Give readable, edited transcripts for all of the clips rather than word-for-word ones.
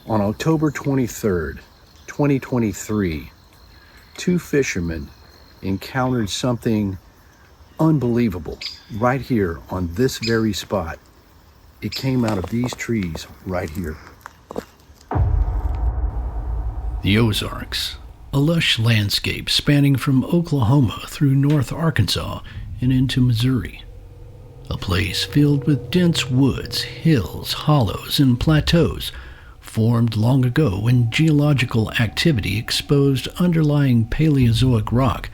On October 23rd, 2023, two fishermen encountered something unbelievable right here on this very spot. It came out of these trees right here. The Ozarks, a lush landscape spanning from Oklahoma through North Arkansas and into Missouri. A place filled with dense woods, hills, hollows, and plateaus formed long ago when geological activity exposed underlying Paleozoic rock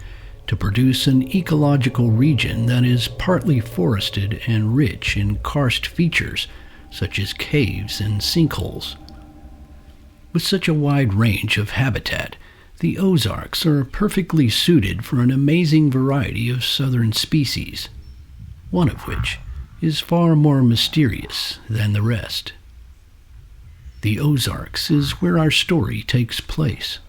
to produce an ecological region that is partly forested and rich in karst features such as caves and sinkholes. With such a wide range of habitat, the Ozarks are perfectly suited for an amazing variety of southern species, one of which is far more mysterious than the rest. The Ozarks is where our story takes place.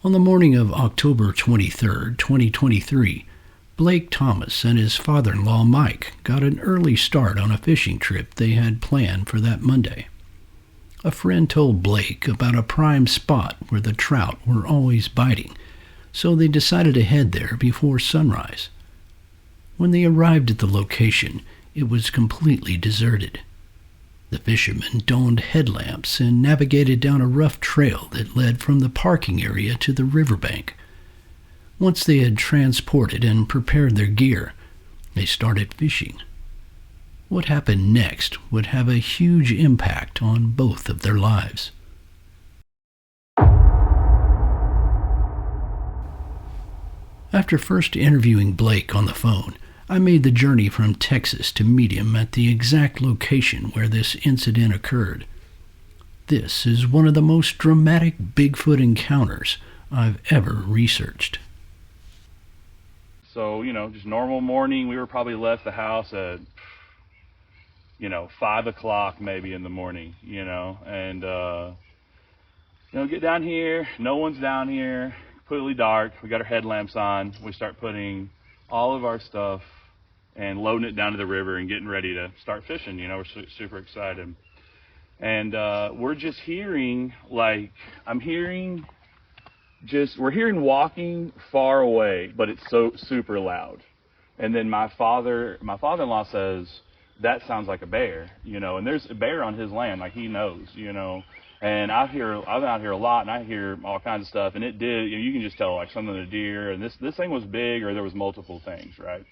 On the morning of October 23, 2023, Blake Thomas and his father-in-law Mike got an early start on a fishing trip they had planned for that Monday. A friend told Blake about a prime spot where the trout were always biting, so they decided to head there before sunrise. When they arrived at the location, it was completely deserted. The fishermen donned headlamps and navigated down a rough trail that led from the parking area to the riverbank. Once they had transported and prepared their gear, they started fishing. What happened next would have a huge impact on both of their lives. After first interviewing Blake on the phone, I made the journey from Texas to meet him at the exact location where this incident occurred. This is one of the most dramatic Bigfoot encounters I've ever researched. So, just normal morning. We were probably left the house at, 5 o'clock maybe in the morning, and, get down here. No one's down here. Completely dark. We got our headlamps on. We start putting all of our stuff and loading it down to the river and getting ready to start fishing. We're super excited. And we're just hearing, we're hearing walking far away, but it's so super loud. And then my father-in-law says, that sounds like a bear, and there's a bear on his land, like he knows, And I've been out here a lot, and I hear all kinds of stuff, and it did, you can just tell, like, something of the deer, and this thing was big, or there was multiple things, right?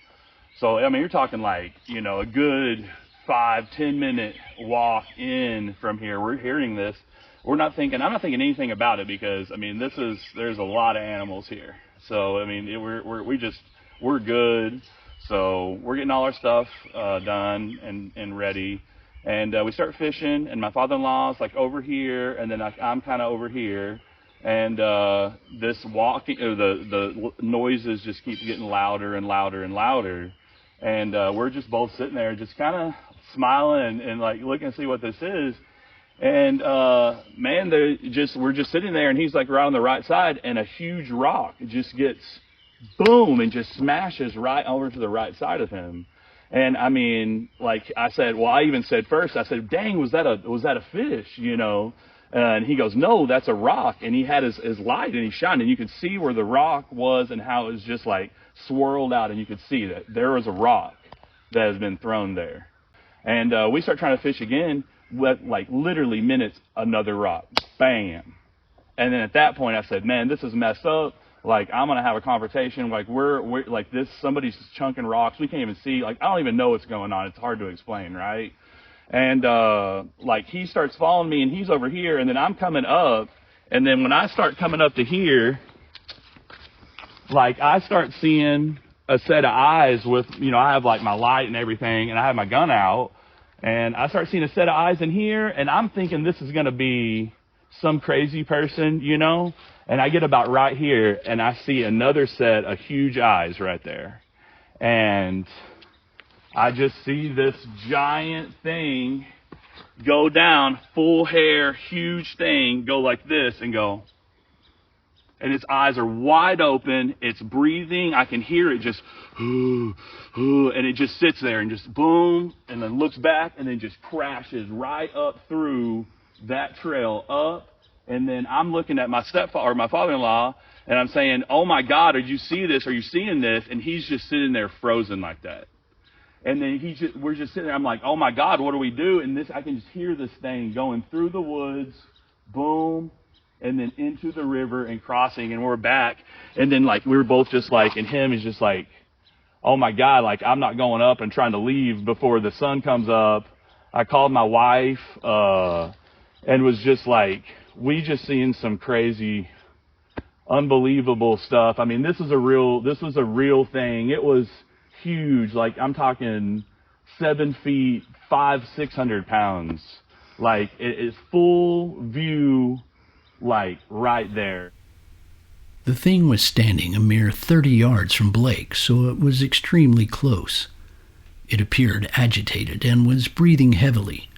So, you're talking like, a good 5-10 minute walk in from here. We're hearing this. I'm not thinking anything about it because, there's a lot of animals here. So, we're good. So we're getting all our stuff done and ready. And we start fishing, and my father-in-law's like over here, and then I'm kind of over here. And this walking, the noises just keep getting louder and louder and louder. And we're just both sitting there, just kind of smiling and like looking to see what this is. And we're just sitting there, and he's like right on the right side, and a huge rock just gets boom and just smashes right over to the right side of him. And like I said, I even said first, I said, dang, was that a fish, And he goes, no, that's a rock. And he had his light, and he shined, and you could see where the rock was and how it was just like swirled out, and you could see that there was a rock that has been thrown there. And we start trying to fish again, like literally minutes, another rock, bam. And then at that point I said, man, this is messed up. Like, I'm going to have a confrontation. Like, we're like this, somebody's chunking rocks. We can't even see. Like, I don't even know what's going on. It's hard to explain, right? And, like, he starts following me, and he's over here, and then I'm coming up. And then when I start coming up to here, like, I start seeing a set of eyes with, I have, like, my light and everything, and I have my gun out. And I start seeing a set of eyes in here, and I'm thinking this is going to be some crazy person, And I get about right here, and I see another set of huge eyes right there. And I just see this giant thing go down, full hair, huge thing, go like this and go. and its eyes are wide open. It's breathing. I can hear it just, and it just sits there and just boom, and then looks back and then just crashes right up through that trail up. And then I'm looking at my stepfather or my father-in-law, and I'm saying, "Oh my God, did you see this? Are you seeing this?" And he's just sitting there frozen like that. And then we're just sitting there. I'm like, "Oh my God, what do we do?" And I can just hear this thing going through the woods, boom, and then into the river and crossing, and we're back. And then like we were both just like, and him is just like, "Oh my God, like I'm not going up and trying to leave before the sun comes up." I called my wife and was just like, we just seen some crazy, unbelievable stuff. I mean, this was a real thing. It was huge. Like I'm talking 7 feet, 500-600 pounds. Like it is full view, like right there. The thing was standing a mere 30 yards from Blake, so it was extremely close. It appeared agitated and was breathing heavily.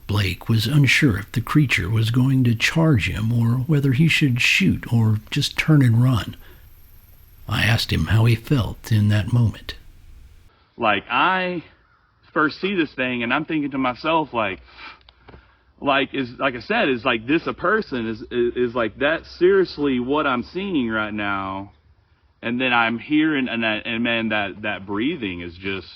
Blake was unsure if the creature was going to charge him or whether he should shoot or just turn and run. I asked him how he felt in that moment. Like I first see this thing and I'm thinking to myself, like I said, is like this a person? Is like that seriously what I'm seeing right now? And then I'm hearing, and man, that breathing is just,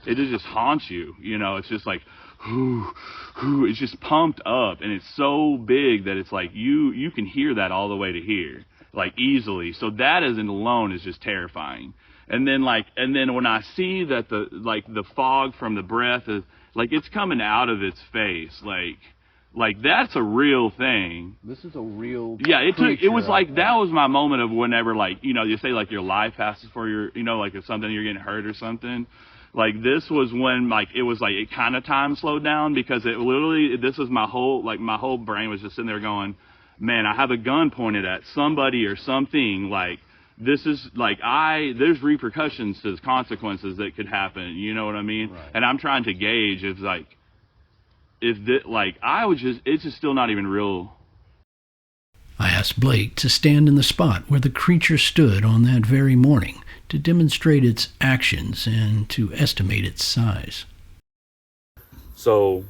it just haunts you. You know, it's just like, it's just pumped up, and it's so big that it's like you can hear that all the way to here, like easily. So that alone is just terrifying. And then when I see that the fog from the breath is like it's coming out of its face, like that's a real thing. This is a real it was like that was my moment of whenever, like, you know, you say like your life passes for your, you know, like if something, you're getting hurt or something. Like this was when like it was like it kind of time slowed down, because it literally, this was my whole brain was just sitting there going, man, I have a gun pointed at somebody or something. Like this is like there's repercussions to the consequences that could happen. You know what I mean? Right. And I'm trying to gauge it's just still not even real. I asked Blake to stand in the spot where the creature stood on that very morning to demonstrate its actions and to estimate its size. So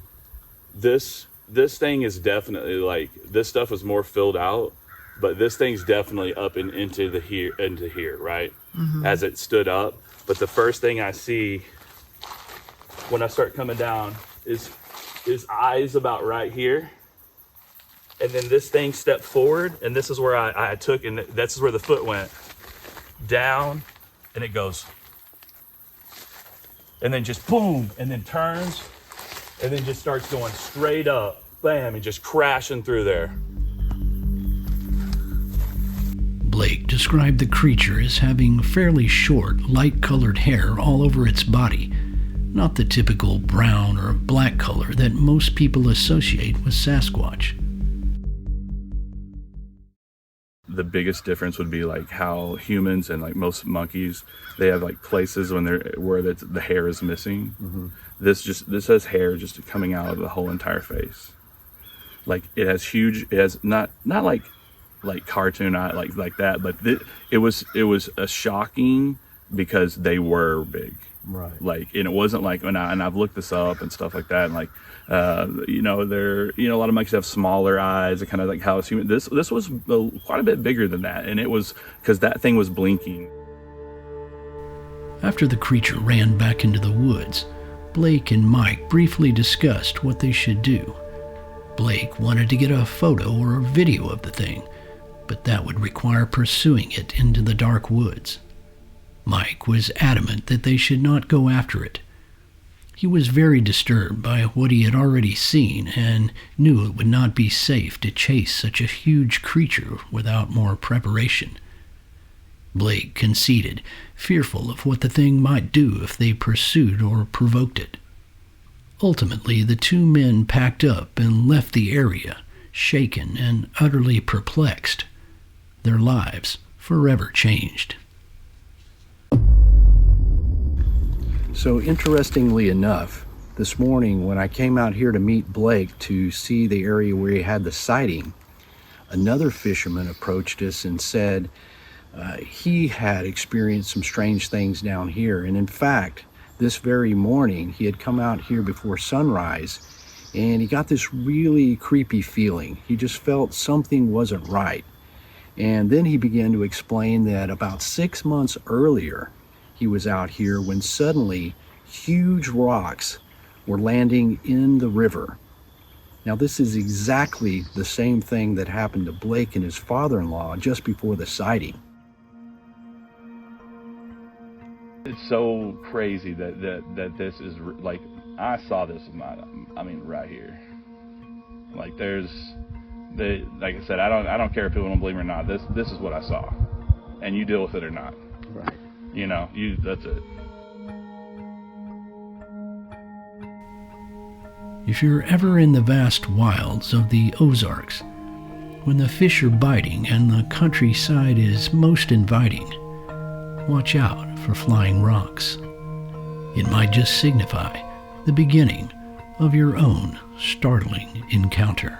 this thing is definitely, like, this stuff is more filled out, but this thing's definitely up and into here, right? Mm-hmm. As it stood up. But the first thing I see when I start coming down is his eyes about right here. And then this thing stepped forward, and this is where I took, and this is where the foot went down, and it goes, and then just boom, and then turns, and then just starts going straight up, bam, and just crashing through there. Blake described the creature as having fairly short, light-colored hair all over its body, not the typical brown or black color that most people associate with Sasquatch. The biggest difference would be like how humans and like most monkeys, they have like places where the hair is missing. Mm-hmm. This has hair just coming out of the whole entire face. Like it has not like cartoon eye like that, but it was a shocking because they were big. Right. Like, and it wasn't like, and I've looked this up and stuff like that, and like, a lot of monkeys have smaller eyes, and kind of like how it's human. This was quite a bit bigger than that, and it was because that thing was blinking. After the creature ran back into the woods, Blake and Mike briefly discussed what they should do. Blake wanted to get a photo or a video of the thing, but that would require pursuing it into the dark woods. Mike was adamant that they should not go after it. He was very disturbed by what he had already seen and knew it would not be safe to chase such a huge creature without more preparation. Blake conceded, fearful of what the thing might do if they pursued or provoked it. Ultimately, the two men packed up and left the area, shaken and utterly perplexed. Their lives forever changed. So interestingly enough, this morning when I came out here to meet Blake to see the area where he had the sighting, Another fisherman approached us and said he had experienced some strange things down here. And in fact, this very morning, he had come out here before sunrise, and he got this really creepy feeling. He just felt something wasn't right. And then he began to explain that about 6 months earlier, he was out here when suddenly huge rocks were landing in the river. Now, this is exactly the same thing that happened to Blake and his father-in-law just before the sighting. It's so crazy that this is like, I saw this right here. Like like I said, I don't care if people don't believe me or not. This is what I saw, and you deal with it or not. Right. That's it. If you're ever in the vast wilds of the Ozarks, when the fish are biting and the countryside is most inviting, watch out for flying rocks. It might just signify the beginning of your own startling encounter.